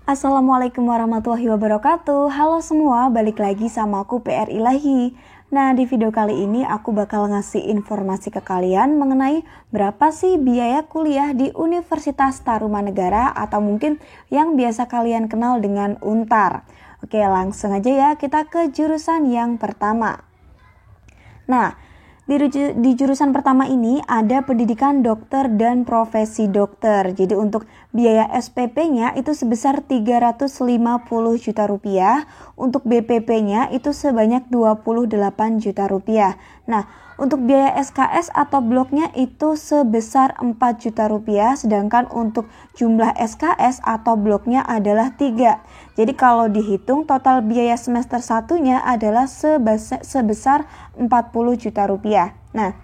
Assalamualaikum warahmatullahi wabarakatuh. Halo semua, balik lagi sama aku PR Ilahi. Nah, di video kali ini aku bakal ngasih informasi ke kalian mengenai berapa sih biaya kuliah di Universitas Tarumanegara atau mungkin yang biasa kalian kenal dengan UNTAR. Oke, langsung aja ya kita ke jurusan yang pertama. Nah, di jurusan pertama ini ada pendidikan dokter dan profesi dokter. Jadi untuk biaya SPP-nya itu sebesar 350 juta rupiah. Untuk BPP-nya itu sebanyak 28 juta rupiah. Nah, untuk biaya SKS atau bloknya itu sebesar 4 juta rupiah. Sedangkan untuk jumlah SKS atau bloknya adalah 3. Jadi kalau dihitung total biaya semester satunya adalah sebesar 40 juta rupiah. Nah,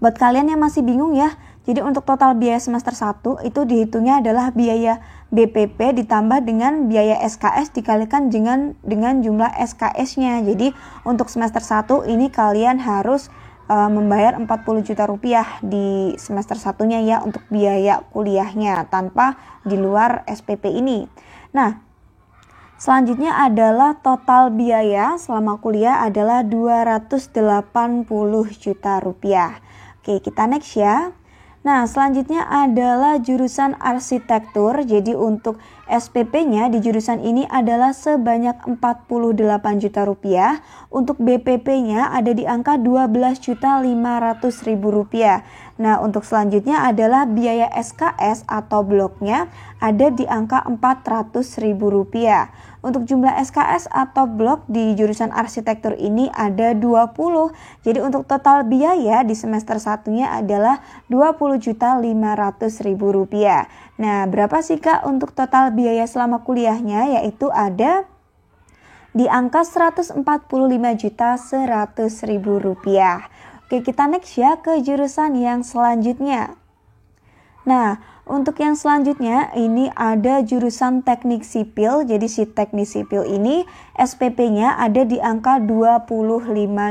buat kalian yang masih bingung ya, jadi untuk total biaya semester 1 itu dihitungnya adalah biaya BPP ditambah dengan biaya SKS dikalikan dengan jumlah SKS-nya. Jadi untuk semester 1 ini kalian harus membayar 40 juta rupiah di semester satunya ya untuk biaya kuliahnya tanpa di luar SPP ini. Nah, selanjutnya adalah total biaya selama kuliah adalah 280 juta rupiah. Oke, kita next ya. Nah, selanjutnya adalah jurusan arsitektur. Jadi untuk SPP-nya di jurusan ini adalah sebanyak 48 juta rupiah. Untuk BPP-nya ada di angka 12.500.000 rupiah. Nah, untuk selanjutnya adalah biaya SKS atau bloknya ada di angka 400.000 rupiah. Untuk jumlah SKS atau blok di jurusan arsitektur ini ada 20. Jadi untuk total biaya di semester satunya adalah 20.500.000 rupiah. Nah, berapa sih Kak untuk total biaya selama kuliahnya? Yaitu ada di angka 145.100.000 rupiah. Oke, kita next ya ke jurusan yang selanjutnya. Nah, untuk yang selanjutnya ini ada jurusan teknik sipil. Jadi si teknik sipil ini SPP-nya ada di angka 25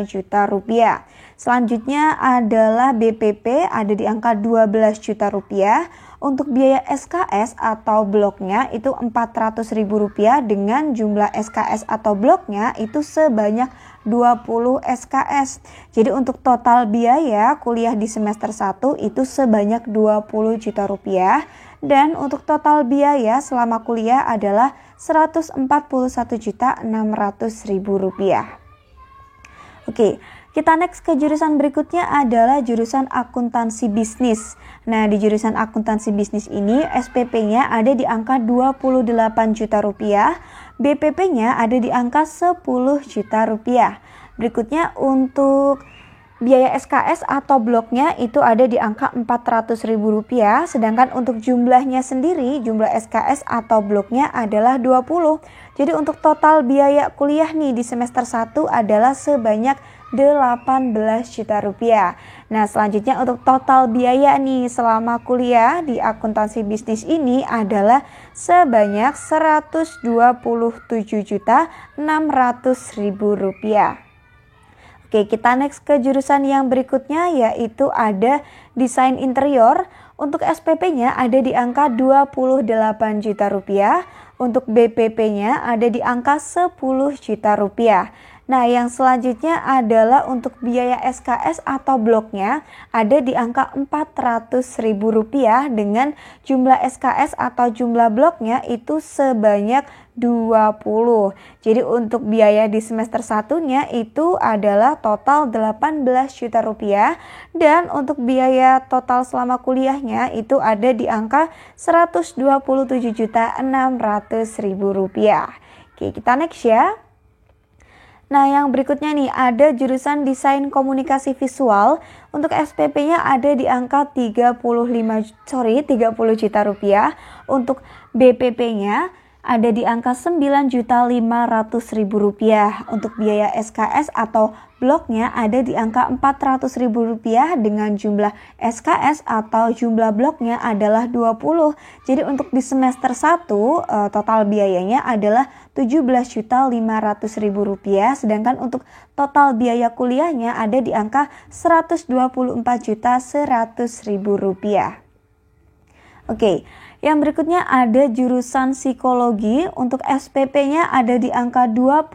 juta rupiah. Selanjutnya adalah BPP ada di angka 12 juta rupiah. Untuk biaya SKS atau bloknya itu 400.000 rupiah dengan jumlah SKS atau bloknya itu sebanyak 20 SKS. Jadi untuk total biaya kuliah di semester 1 itu sebanyak 20 juta rupiah. Dan untuk total biaya selama kuliah adalah 141.600.000 rupiah. Oke. Kita next ke jurusan berikutnya adalah jurusan akuntansi bisnis. Nah, di jurusan akuntansi bisnis ini SPP-nya ada di angka 28 juta rupiah, BPP-nya ada di angka 10 juta rupiah. Berikutnya untuk biaya SKS atau bloknya itu ada di angka 400.000 rupiah, sedangkan untuk jumlahnya sendiri, jumlah SKS atau bloknya adalah 20. Jadi untuk total biaya kuliah nih di semester 1 adalah sebanyak 18 juta rupiah. Nah, selanjutnya untuk total biaya nih selama kuliah di akuntansi bisnis ini adalah sebanyak 127.600.000 rupiah. Oke, kita next ke jurusan yang berikutnya yaitu ada desain interior. Untuk SPP-nya ada di angka 28 juta rupiah. Untuk BPP-nya ada di angka 10 juta rupiah. Nah, yang selanjutnya adalah untuk biaya SKS atau bloknya ada di angka 400.000 rupiah dengan jumlah SKS atau jumlah bloknya itu sebanyak 20. Jadi untuk biaya di semester satunya itu adalah total 18 juta rupiah dan untuk biaya total selama kuliahnya itu ada di angka 127.600.000 rupiah. Oke, kita next ya. Nah, yang berikutnya nih ada jurusan desain komunikasi visual. Untuk SPP-nya ada di angka 30 juta rupiah. Untuk BPP-nya ada di angka 9.500.000 rupiah. Untuk biaya SKS atau bloknya ada di angka 400.000 rupiah dengan jumlah SKS atau jumlah bloknya adalah 20. Jadi untuk di semester 1 total biayanya adalah 17.500.000 rupiah, sedangkan untuk total biaya kuliahnya ada di angka 124.100.000 rupiah. Oke, Yang berikutnya ada jurusan psikologi, untuk SPP-nya ada di angka 25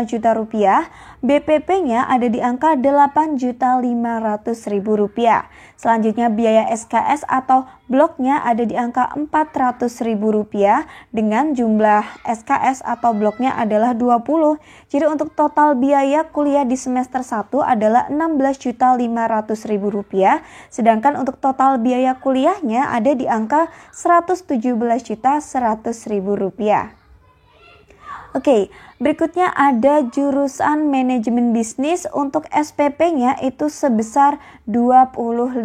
juta rupiah, BPP-nya ada di angka 8.500.000 rupiah. Selanjutnya biaya SKS atau bloknya ada di angka 400.000 rupiah dengan jumlah SKS atau bloknya adalah 20. Jadi untuk total biaya kuliah di semester 1 adalah 16.500.000 rupiah, sedangkan untuk total biaya kuliahnya ada di angka 117.100.000 rupiah. Oke, berikutnya ada jurusan manajemen bisnis, untuk SPP-nya itu sebesar 25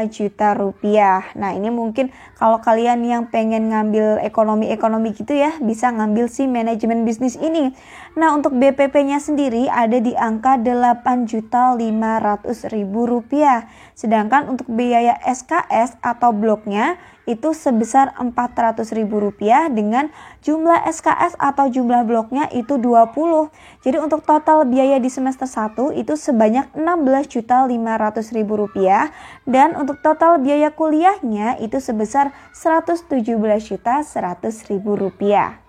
juta rupiah. Nah, ini mungkin kalau kalian yang pengen ngambil ekonomi gitu ya, bisa ngambil si manajemen bisnis ini. Nah, untuk BPP-nya sendiri ada di angka 8.500.000 rupiah. Sedangkan untuk biaya SKS atau bloknya itu sebesar 400.000 rupiah dengan jumlah SKS atau jumlah bloknya itu 20. Jadi untuk total biaya di semester 1 itu sebanyak 16.500.000 rupiah, dan untuk total biaya kuliahnya itu sebesar 117.100.000 rupiah.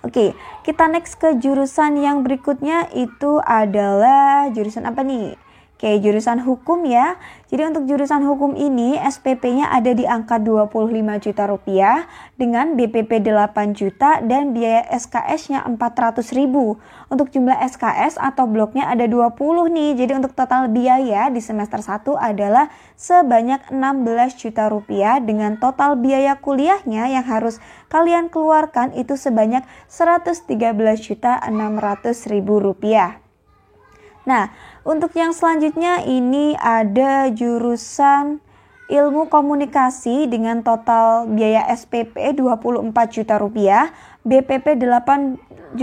Oke, kita next ke jurusan yang berikutnya, itu adalah jurusan apa nih? Oke, jurusan hukum ya. Jadi untuk jurusan hukum ini SPP-nya ada di angka 25 juta rupiah dengan BPP 8 juta dan biaya SKS-nya 400.000. Untuk jumlah SKS atau bloknya ada 20 nih. Jadi untuk total biaya di semester 1 adalah sebanyak 16 juta rupiah dengan total biaya kuliahnya yang harus kalian keluarkan itu sebanyak 113.600.000 rupiah. Nah, untuk yang selanjutnya ini ada jurusan ilmu komunikasi dengan total biaya SPP 24 juta rupiah, BPP 8.500.000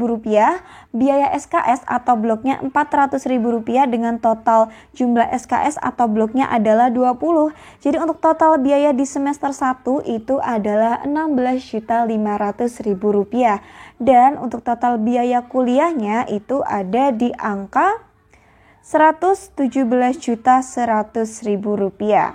rupiah, biaya SKS atau bloknya 400.000 rupiah dengan total jumlah SKS atau bloknya adalah 20. Jadi untuk total biaya di semester 1 itu adalah 16.500.000 rupiah. Dan untuk total biaya kuliahnya itu ada di angka 117.100.000 rupiah.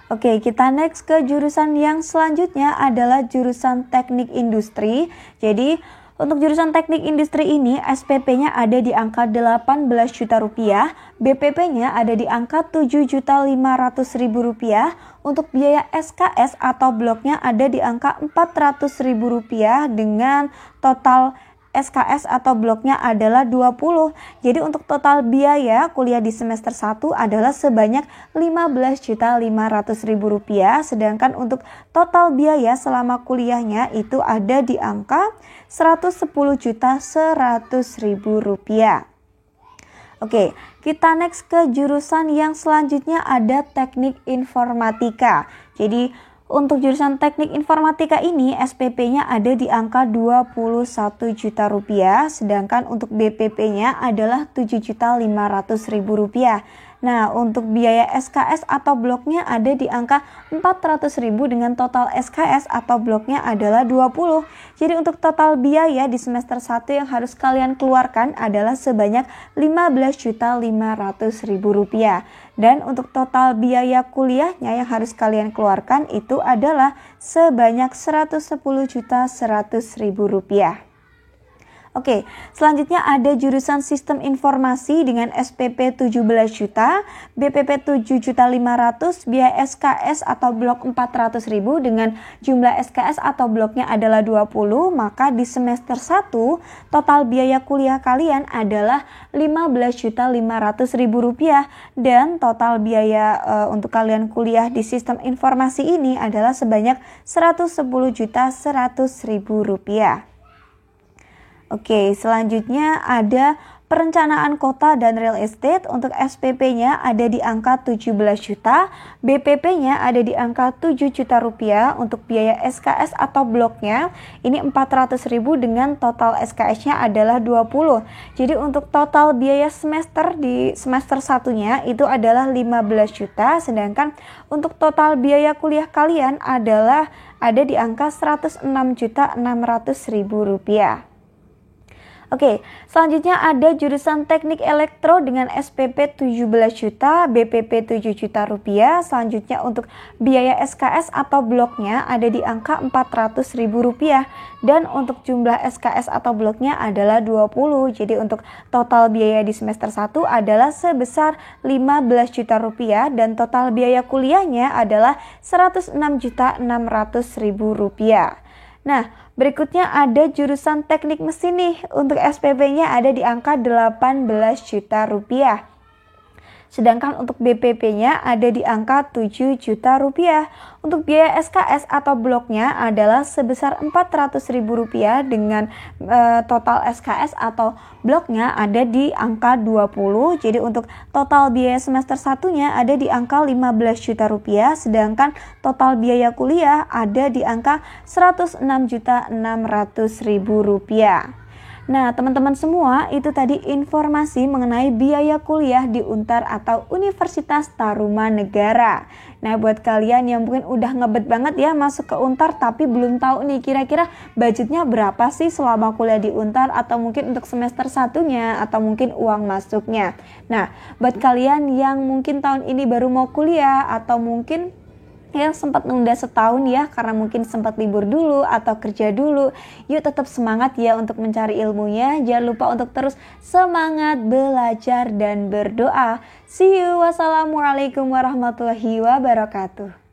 Oke, kita next ke jurusan yang selanjutnya adalah jurusan teknik industri. Jadi untuk jurusan teknik industri ini SPP-nya ada di angka 18 juta rupiah, BPP-nya ada di angka 7.500.000 rupiah. Untuk biaya SKS atau bloknya ada di angka 400.000 rupiah dengan total SKS atau bloknya adalah 20. Jadi untuk total biaya kuliah di semester 1 adalah sebanyak 15.500.000 rupiah, sedangkan untuk total biaya selama kuliahnya itu ada di angka 110.100.000 rupiah. Oke, kita next ke jurusan yang selanjutnya ada teknik informatika. Jadi untuk jurusan teknik informatika ini SPP-nya ada di angka 21 juta rupiah, sedangkan untuk BPP-nya adalah 7.500.000 rupiah. Nah, untuk biaya SKS atau bloknya ada di angka 400.000 dengan total SKS atau bloknya adalah 20. Jadi untuk total biaya di semester 1 yang harus kalian keluarkan adalah sebanyak 15.500.000 rupiah. Dan untuk total biaya kuliahnya yang harus kalian keluarkan itu adalah sebanyak 110.100.000 rupiah. Oke, selanjutnya ada jurusan sistem informasi dengan SPP 17 juta, BPP 7.500.000, biaya SKS atau blok 400.000 dengan jumlah SKS atau bloknya adalah 20, maka di semester 1 total biaya kuliah kalian adalah 15.500.000 rupiah dan total biaya untuk kalian kuliah di sistem informasi ini adalah sebanyak 110.100.000 rupiah. Oke, selanjutnya ada perencanaan kota dan real estate. Untuk SPP-nya ada di angka 17 juta, BPP-nya ada di angka 7 juta rupiah. Untuk biaya SKS atau bloknya ini 400.000 dengan total SKS-nya adalah 20. Jadi untuk total biaya semester di semester satunya itu adalah 15 juta, sedangkan untuk total biaya kuliah kalian adalah ada di angka 106.600.000 rupiah. Oke, selanjutnya ada jurusan Teknik Elektro dengan SPP 17 juta, BPP 7 juta rupiah. Selanjutnya untuk biaya SKS atau bloknya ada di angka 400 ribu rupiah. Dan untuk jumlah SKS atau bloknya adalah 20. Jadi untuk total biaya di semester 1 adalah sebesar 15 juta rupiah dan total biaya kuliahnya adalah 106.600.000 rupiah. Nah, berikutnya ada jurusan teknik mesin nih. Untuk SPP-nya ada di angka 18 juta rupiah. Sedangkan untuk BPP-nya ada di angka 7 juta rupiah. Untuk biaya SKS atau bloknya adalah sebesar 400 ribu rupiah dengan total SKS atau bloknya ada di angka 20. Jadi untuk total biaya semester satunya ada di angka 15 juta rupiah. Sedangkan total biaya kuliah ada di angka 106.600.000 rupiah. Nah, teman-teman semua, itu tadi informasi mengenai biaya kuliah di Untar atau Universitas Tarumanegara. Nah, buat kalian yang mungkin udah ngebet banget ya masuk ke Untar tapi belum tahu nih kira-kira budgetnya berapa sih selama kuliah di Untar atau mungkin untuk semester satunya atau mungkin uang masuknya. Nah, buat kalian yang mungkin tahun ini baru mau kuliah atau mungkin yang sempat nunda setahun ya karena mungkin sempat libur dulu atau kerja dulu, yuk tetap semangat ya untuk mencari ilmunya. Jangan lupa untuk terus semangat belajar dan berdoa. See you. Wassalamualaikum warahmatullahi wabarakatuh.